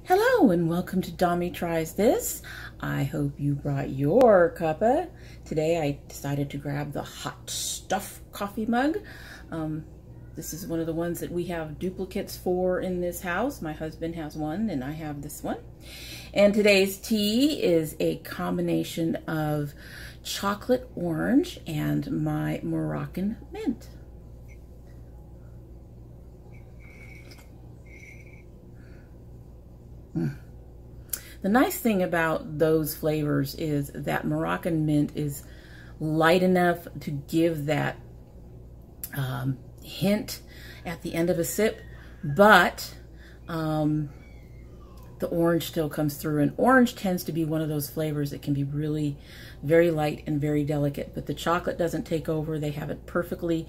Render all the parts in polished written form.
Hello and welcome to domytriesthis. I hope you brought your cuppa. Today I decided to grab the Hot Stuff coffee mug. This is one of the ones that we have duplicates for in this house. My husband has one and I have this one. And today's tea is a combination of chocolate orange and my Moroccan mint. The nice thing about those flavors is that Moroccan mint is light enough to give that hint at the end of a sip, but the orange still comes through. And orange tends to be one of those flavors that can be really very light and very delicate, but the chocolate doesn't take over. They have it perfectly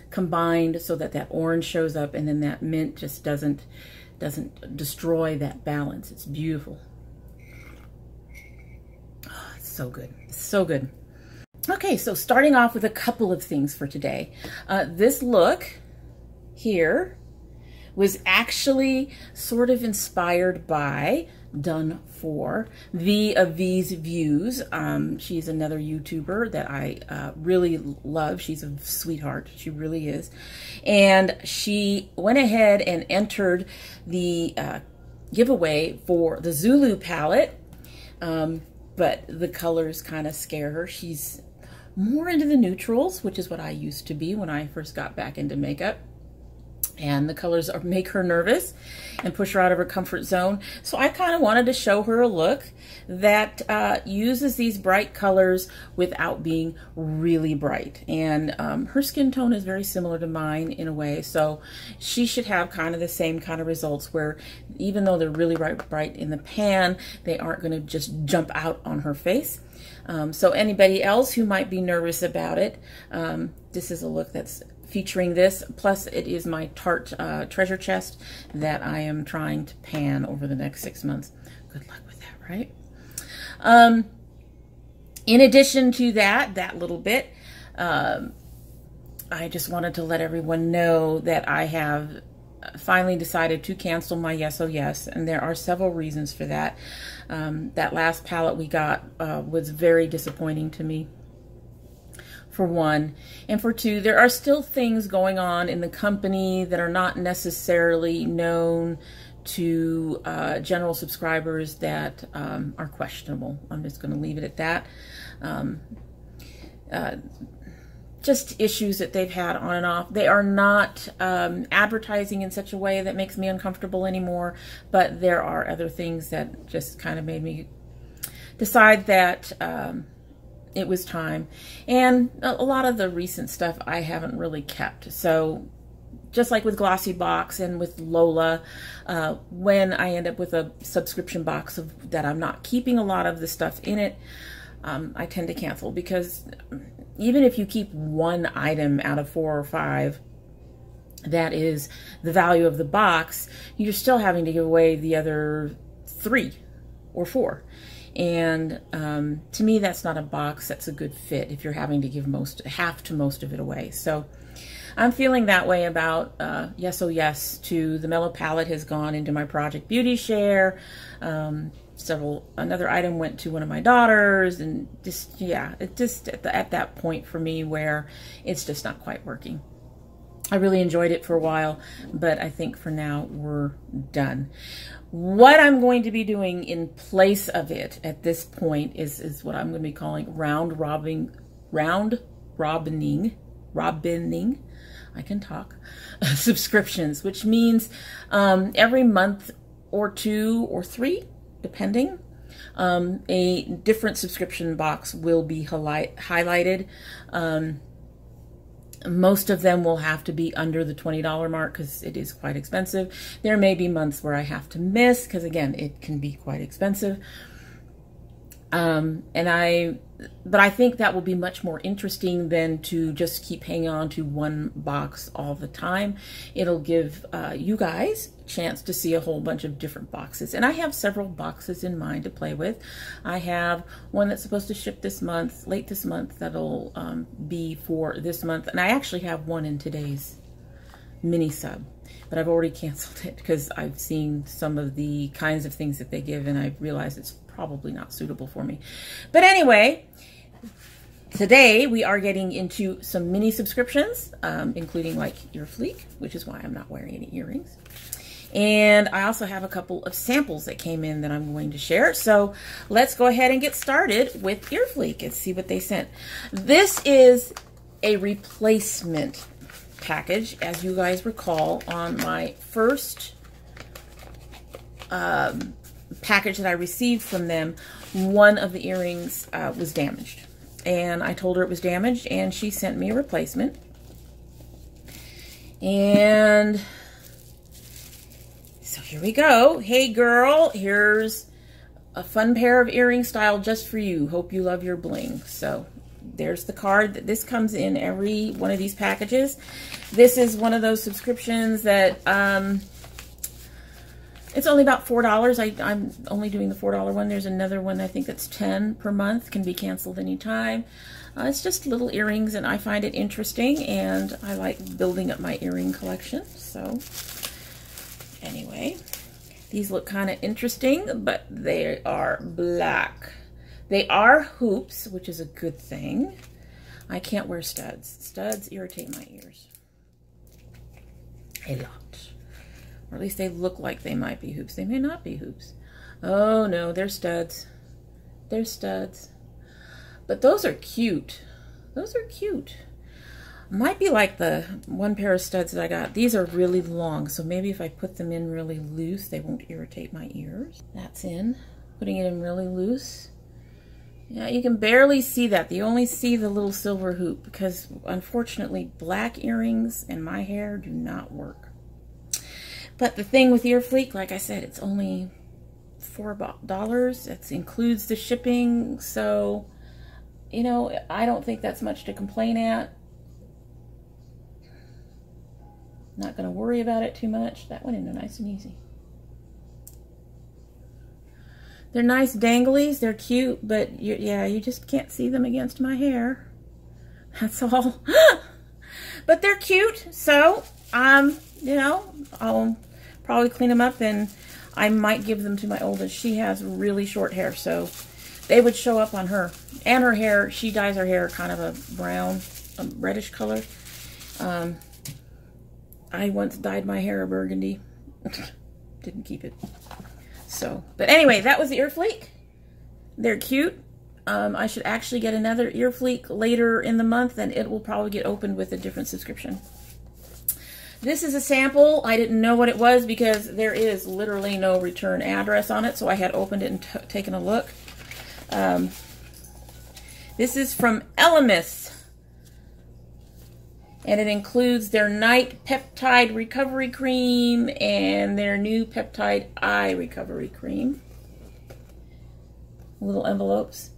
combined so that that orange shows up, and then that mint just doesn't destroy that balance. It's beautiful. Oh, it's so good. It's so good. Okay, so starting off with a couple of things for today. This look here was actually sort of inspired by Done For V of V's Views. She's another YouTuber that I really love. She's a sweetheart. She really is. And she went ahead and entered the giveaway for the Zulu palette, but the colors kind of scare her. She's more into the neutrals, which is what I used to be when I first got back into makeup. And the colors make her nervous and push her out of her comfort zone. So I kind of wanted to show her a look that uses these bright colors without being really bright. And her skin tone is very similar to mine in a way. So she should have kind of the same kind of results where even though they're really bright in the pan, they aren't going to just jump out on her face. So anybody else who might be nervous about it, this is a look that's featuring this. Plus it is my Tarte treasure chest that I am trying to pan over the next 6 months. Good luck with that, right? In addition to that little bit, I just wanted to let everyone know that I have finally decided to cancel my Yes Oh Yes, and there are several reasons for that. That last palette we got was very disappointing to me, for one. And for two, there are still things going on in the company that are not necessarily known to general subscribers that are questionable. I'm just going to leave it at that. Just issues that they've had on and off. They are not advertising in such a way that makes me uncomfortable anymore, but there are other things that just kind of made me decide that it was time. And a lot of the recent stuff I haven't really kept. So just like with Glossy Box and with Lola, when I end up with a subscription box that I'm not keeping a lot of the stuff in it, I tend to cancel, because even if you keep one item out of 4 or 5, that is the value of the box, you're still having to give away the other 3 or 4. And to me, that's not a box that's a good fit if you're having to give half to most of it away. So I'm feeling that way about Yes Oh Yes too. The Mellow Palette has gone into my Project Beauty share. Another item went to one of my daughters, and just, yeah, it just at that point for me where it's just not quite working. I really enjoyed it for a while, but I think for now we're done. What I'm going to be doing in place of it at this point is what I'm going to be calling round robining, I can talk, subscriptions, which means every month or 2 or 3, depending, a different subscription box will be highlighted. Most of them will have to be under the $20 mark because it is quite expensive. There may be months where I have to miss because, again, it can be quite expensive. But I think that will be much more interesting than to just keep hanging on to one box all the time. It'll give you guys a chance to see a whole bunch of different boxes. And I have several boxes in mind to play with. I have one that's supposed to ship this month, late this month, that'll be for this month. And I actually have one in today's mini sub. but I've already canceled it because I've seen some of the kinds of things that they give and I realize it's probably not suitable for me. But anyway, today we are getting into some mini subscriptions, including like ear fleek, which is why I'm not wearing any earrings. And I also have a couple of samples that came in that I'm going to share. So let's go ahead and get started with ear fleek and see what they sent. This is a replacement package. As you guys recall, on my first package that I received from them, one of the earrings was damaged. And I told her it was damaged, and she sent me a replacement. And so here we go. Hey girl, here's a fun pair of earring style just for you. Hope you love your bling. So there's the card. This comes in every one of these packages. This is one of those subscriptions that it's only about $4. I'm only doing the $4 one. There's another one I think that's $10 per month. Can be canceled anytime. It's just little earrings, and I find it interesting, and I like building up my earring collection. So anyway, these look kind of interesting, but they are black. They are hoops, which is a good thing. I can't wear studs. Studs irritate my ears a lot. Or at least they look like they might be hoops. They may not be hoops. Oh no, they're studs. They're studs. But those are cute. Those are cute. Might be like the one pair of studs that I got. These are really long, so maybe if I put them in really loose, they won't irritate my ears. That's in. Putting it in really loose. Yeah, you can barely see that. You only see the little silver hoop because, unfortunately, black earrings and my hair do not work. But the thing with ear fleek, like I said, it's only $4. It includes the shipping, so, you know, I don't think that's much to complain at. Not going to worry about it too much. That went in nice and easy. They're nice danglies. They're cute, but yeah, you just can't see them against my hair. That's all. But they're cute, so you know, I'll probably clean them up, and I might give them to my oldest. She has really short hair, so they would show up on her. And her hair, she dyes her hair kind of a brown, a reddish color. I once dyed my hair a burgundy. Didn't keep it. So, but anyway, that was the ear fleek. They're cute. I should actually get another ear fleek later in the month, and it will probably get opened with a different subscription. This is a sample. I didn't know what it was because there is literally no return address on it, so I had opened it and taken a look. This is from Elemis, and it includes their Night Peptide Recovery Cream and their new Peptide Eye Recovery Cream. Little envelopes.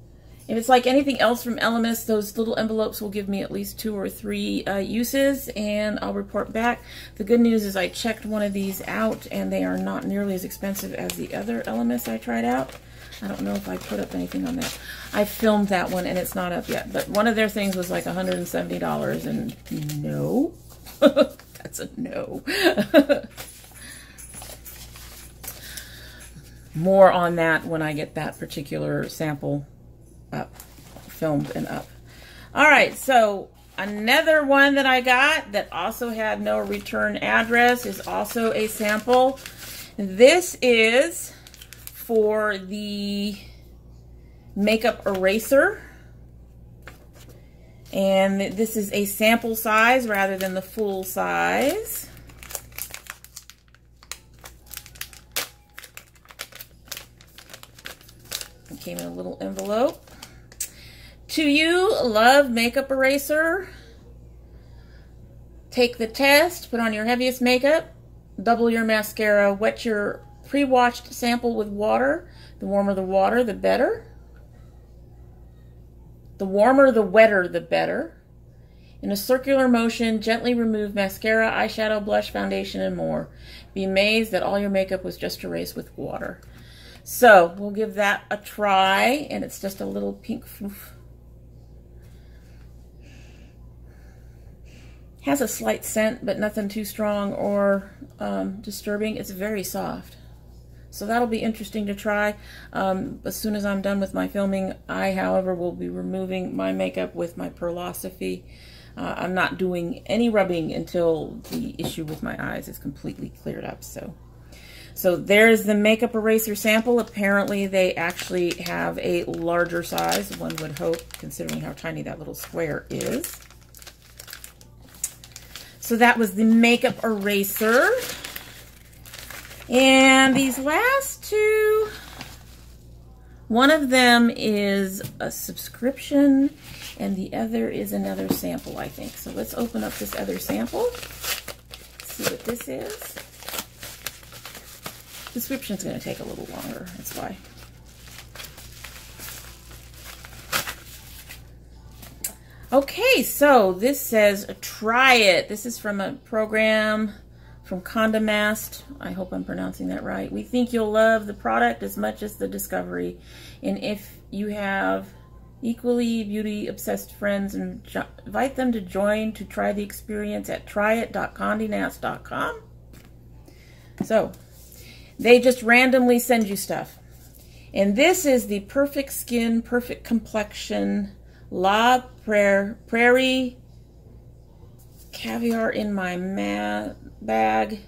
If it's like anything else from Elemis, those little envelopes will give me at least 2 or 3 uses, and I'll report back. The good news is I checked one of these out, and they are not nearly as expensive as the other Elemis I tried out. I don't know if I put up anything on that. I filmed that one, and it's not up yet. But one of their things was like $170, and no. That's a no. More on that when I get that particular sample up, filmed and up. All right, so another one that I got that also had no return address is also a sample. This is for the makeup eraser, and this is a sample size rather than the full size. It came in a little envelope. To you, love makeup eraser. Take the test, put on your heaviest makeup, double your mascara, wet your pre-washed sample with water. The warmer the water, the better. The warmer, the wetter, the better. In a circular motion, gently remove mascara, eyeshadow, blush, foundation, and more. Be amazed that all your makeup was just erased with water. So we'll give that a try, and it's just a little pink foof. Has a slight scent, but nothing too strong or disturbing. It's very soft. So that'll be interesting to try. As soon as I'm done with my filming, I, however, will be removing my makeup with my Poreless. I'm not doing any rubbing until the issue with my eyes is completely cleared up. So there's the makeup eraser sample. Apparently they actually have a larger size, one would hope, considering how tiny that little square is. So that was the makeup eraser. And these last two, one of them is a subscription and the other is another sample, I think. So let's open up this other sample, see what this is. Subscription's going to take a little longer, that's why. Okay, so this says try it. This is from a program from Condamast. I hope I'm pronouncing that right. We think you'll love the product as much as the discovery. And if you have equally beauty-obsessed friends, invite them to join to try the experience at tryit.condamast.com. So, they just randomly send you stuff. And this is the Perfect Skin, Perfect Complexion La Prairie Caviar in my bag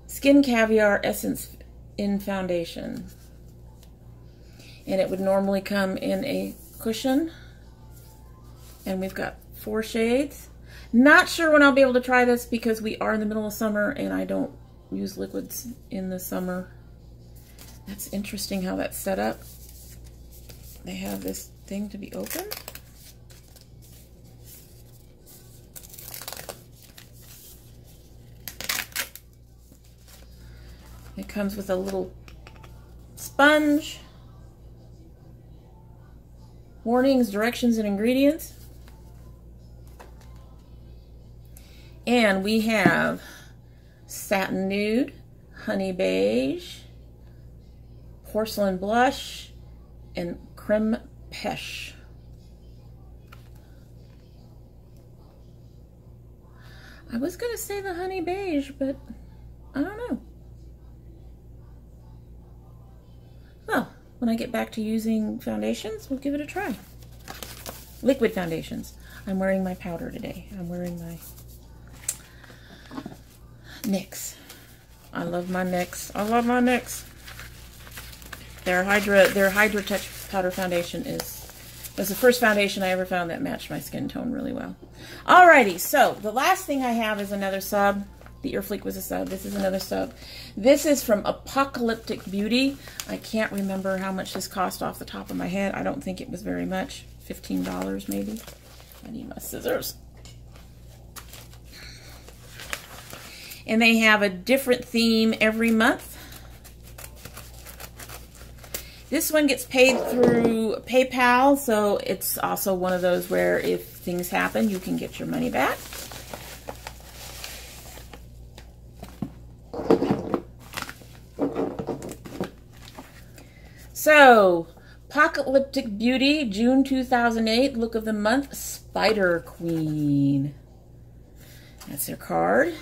Skin Caviar Essence in Foundation. And it would normally come in a cushion. And we've got 4 shades. Not sure when I'll be able to try this because we are in the middle of summer and I don't use liquids in the summer. That's interesting how that's set up. They have this thing to be open. It comes with a little sponge. Warnings, directions, and ingredients. And we have Satin Nude, Honey Beige, Porcelain Blush, and Creme Peche. I was going to say the Honey Beige, but I don't know. Well, when I get back to using foundations, we'll give it a try. Liquid foundations. I'm wearing my powder today. I'm wearing my NYX. I love my NYX. I love my NYX. Their Hydra Touch Powder Foundation was the first foundation I ever found that matched my skin tone really well. Alrighty, so the last thing I have is another sub. The ear fleek was a sub. This is another sub. This is from Apocalyptic Beauty. I can't remember how much this cost off the top of my head. I don't think it was very much. $15 maybe. I need my scissors. And they have a different theme every month. This one gets paid through PayPal, so it's also one of those where if things happen, you can get your money back. So, Apocalyptic Beauty, June 2008, look of the month, Spider Queen. That's their card.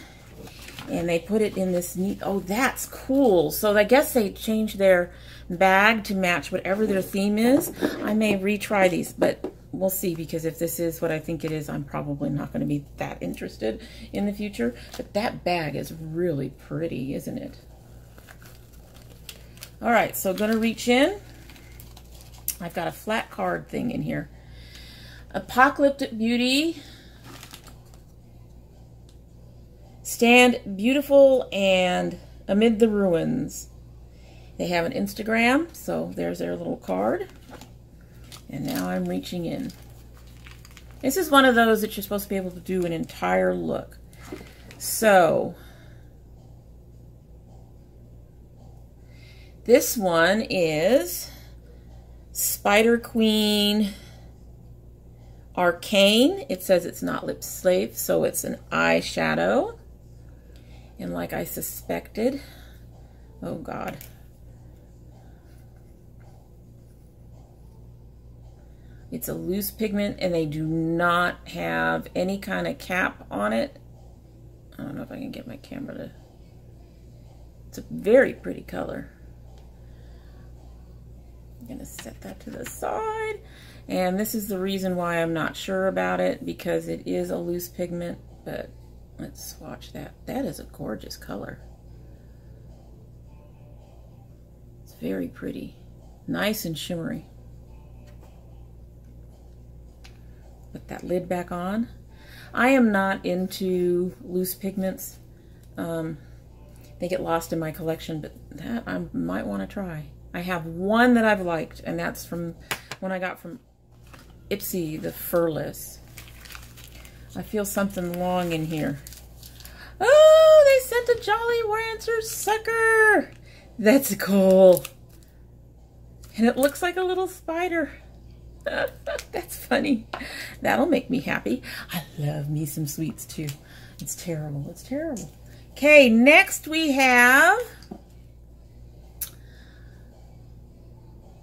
And they put it in this neat, oh, that's cool. So I guess they changed their bag to match whatever their theme is. I may retry these, but we'll see, because if this is what I think it is, I'm probably not going to be that interested in the future. But that bag is really pretty, isn't it? All right, so going to reach in. I've got a flat card thing in here. Apocalyptic Beauty. Stand beautiful and amid the ruins. They have an Instagram, so there's their little card. And now I'm reaching in. This is one of those that you're supposed to be able to do an entire look. So, this one is Spider Queen Arcane. It says it's not lip slave, so it's an eyeshadow. And like I suspected, oh God. It's a loose pigment, and they do not have any kind of cap on it. I don't know if I can get my camera to... It's a very pretty color. I'm going to set that to the side. And this is the reason why I'm not sure about it, because it is a loose pigment, but let's swatch that. That is a gorgeous color. It's very pretty. Nice and shimmery. Put that lid back on. I am not into loose pigments. They get lost in my collection, but that I might want to try. I have one that I've liked, and that's from when I got from Ipsy, the Furless. I feel something long in here. Oh, they sent a Jolly Rancher sucker. That's cool. And it looks like a little spider. That's funny. That'll make me happy. I love me some sweets too. It's terrible. It's terrible. Okay, next we have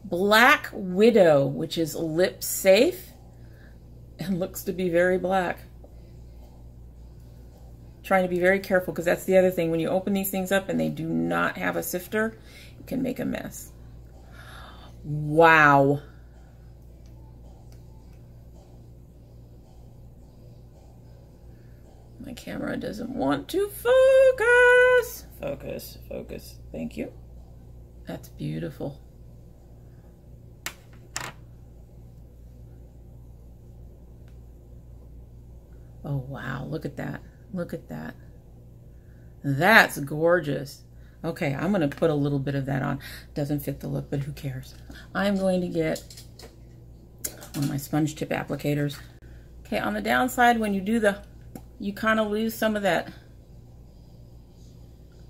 Black Widow, which is lip safe and looks to be very black. Trying to be very careful, because that's the other thing. When you open these things up and they do not have a sifter, it can make a mess. Wow. My camera doesn't want to focus. Focus, focus. Thank you. That's beautiful. Oh, wow. Look at that. Look at that. That's gorgeous. Okay, I'm going to put a little bit of that on. Doesn't fit the look, but who cares? I'm going to get one of my sponge tip applicators. Okay, on the downside, when you do the, you kind of lose some of that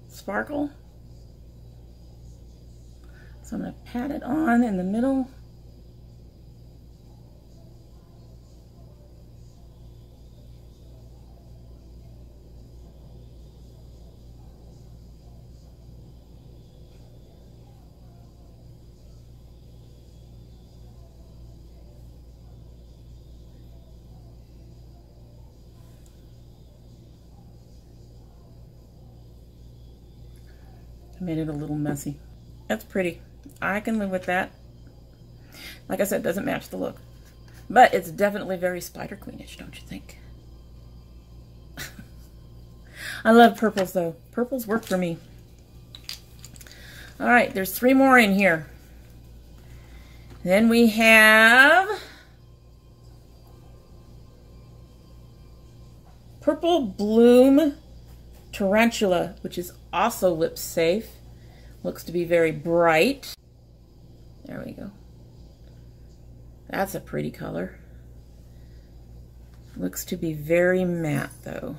sparkle. So I'm going to pat it on in the middle. I made it a little messy. That's pretty. I can live with that. Like I said, it doesn't match the look. But it's definitely very Spider Queenish, don't you think? I love purples though. Purples work for me. Alright, there's 3 more in here. Then we have Purple Bloom Tarantula, which is also lip safe. Looks to be very bright. There we go. That's a pretty color. Looks to be very matte though.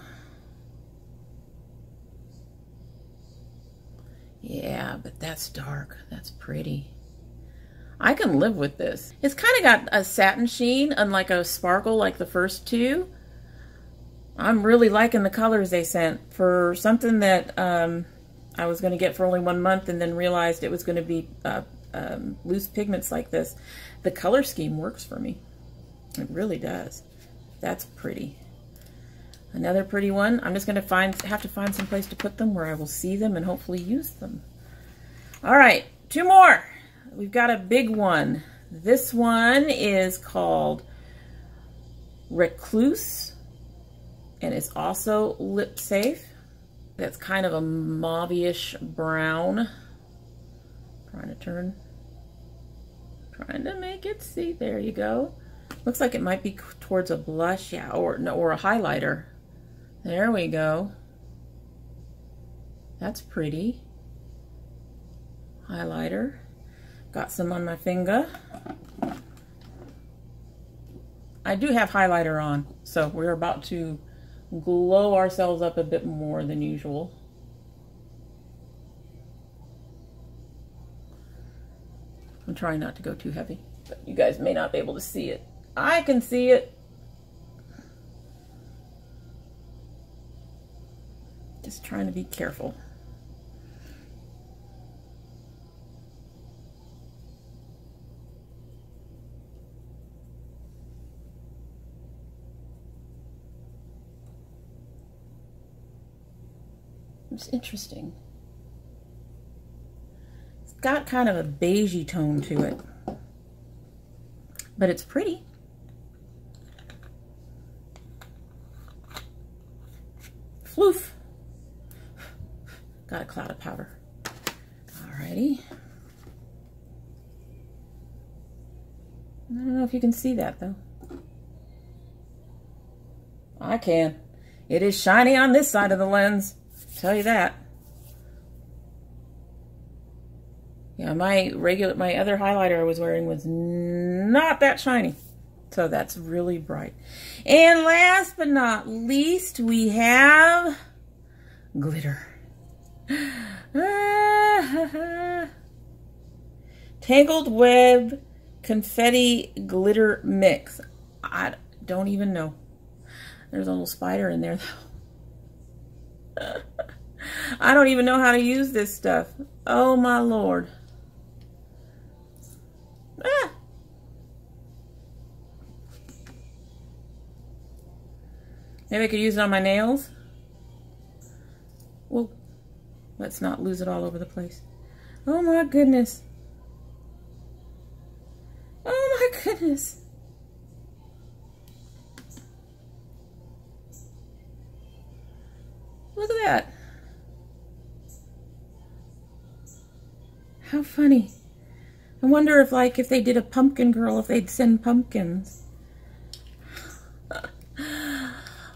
Yeah, but that's dark. That's pretty. I can live with this. It's kind of got a satin sheen, unlike a sparkle like the first two. I'm really liking the colors they sent for something that I was going to get for only 1 month and then realized it was going to be loose pigments like this. The color scheme works for me. It really does. That's pretty. Another pretty one. I'm just going to have to find some place to put them where I will see them and hopefully use them. All right, 2 more. We've got a big one. This one is called Recluse, and it's also lip safe. That's kind of a mauve-ish brown. Trying to make it see. There you go. Looks like it might be towards a blush, yeah, or no, or a highlighter. There we go. That's pretty. Highlighter. Got some on my finger. I do have highlighter on, so we're about to glow ourselves up a bit more than usual. I'm trying not to go too heavy, but you guys may not be able to see it. I can see it. Just trying to be careful. It's interesting. It's got kind of a beigey tone to it, but it's pretty. Floof. Got a cloud of powder. Alrighty. I don't know if you can see that though. I can. It is shiny on this side of the lens. Tell you that. Yeah, my other highlighter I was wearing was not that shiny. So that's really bright. And last but not least, we have glitter. Tangled Web Confetti Glitter Mix. I don't even know. There's a little spider in there though. I don't even know how to use this stuff. Oh my Lord. Ah. Maybe I could use it on my nails. Well, let's not lose it all over the place. Oh my goodness. Oh my goodness. Look at that. How funny. I wonder if, like, if they did a pumpkin girl, if they'd send pumpkins.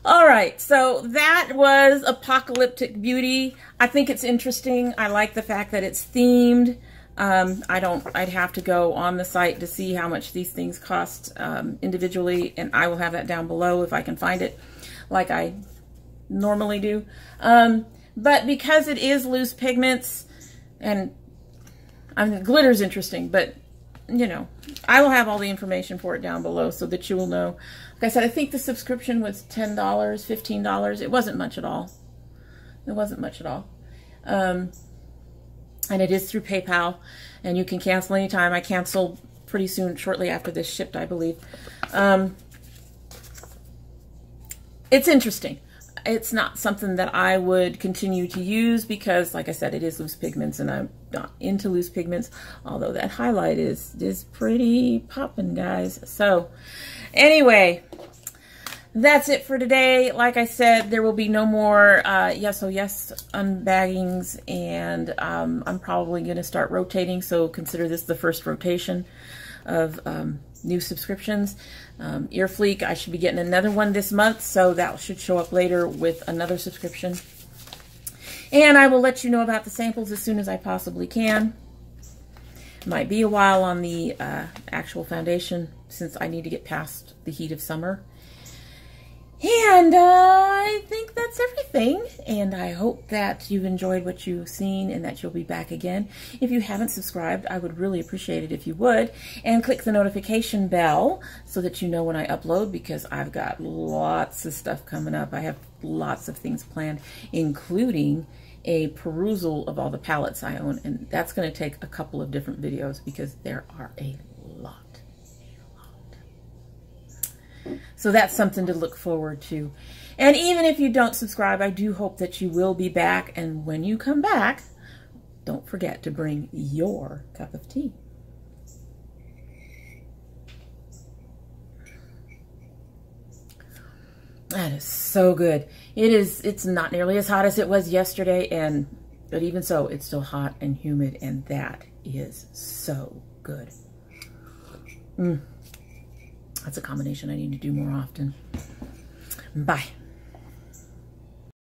All right, so that was Apocalyptic Beauty. I think it's interesting. I like the fact that it's themed. I'd have to go on the site to see how much these things cost individually, and I will have that down below if I can find it, like I normally do. But because it is loose pigments, and I mean, glitter's interesting, but you know, I will have all the information for it down below so that you will know. Like I said, I think the subscription was $10, $15. It wasn't much at all. It wasn't much at all. And it is through PayPal, and you can cancel anytime. I canceled pretty soon, shortly after this shipped, I believe. It's interesting. It's not something that I would continue to use because, like I said, it is loose pigments, and I'm not into loose pigments, although that highlight is pretty popping, guys. So anyway, that's it for today. Like I said, there will be no more Yes Oh Yes unbaggings, and I'm probably going to start rotating, so consider this the first rotation of new subscriptions. Ear Fleek, I should be getting another one this month, so that should show up later with another subscription. And I will let you know about the samples as soon as I possibly can. Might be a while on the actual foundation since I need to get past the heat of summer. And I think that's everything. And I hope that you've enjoyed what you've seen and that you'll be back again. If you haven't subscribed, I would really appreciate it if you would. And click the notification bell so that you know when I upload, because I've got lots of stuff coming up. I have lots of things planned, including a perusal of all the palettes I own. And that's going to take a couple of different videos because there are a lot. So that's something to look forward to. And even if you don't subscribe, I do hope that you will be back. And when you come back, don't forget to bring your cup of tea. That is so good. It's not nearly as hot as it was yesterday, but even so, it's still hot and humid, and that is so good. That's a combination I need to do more often. Bye.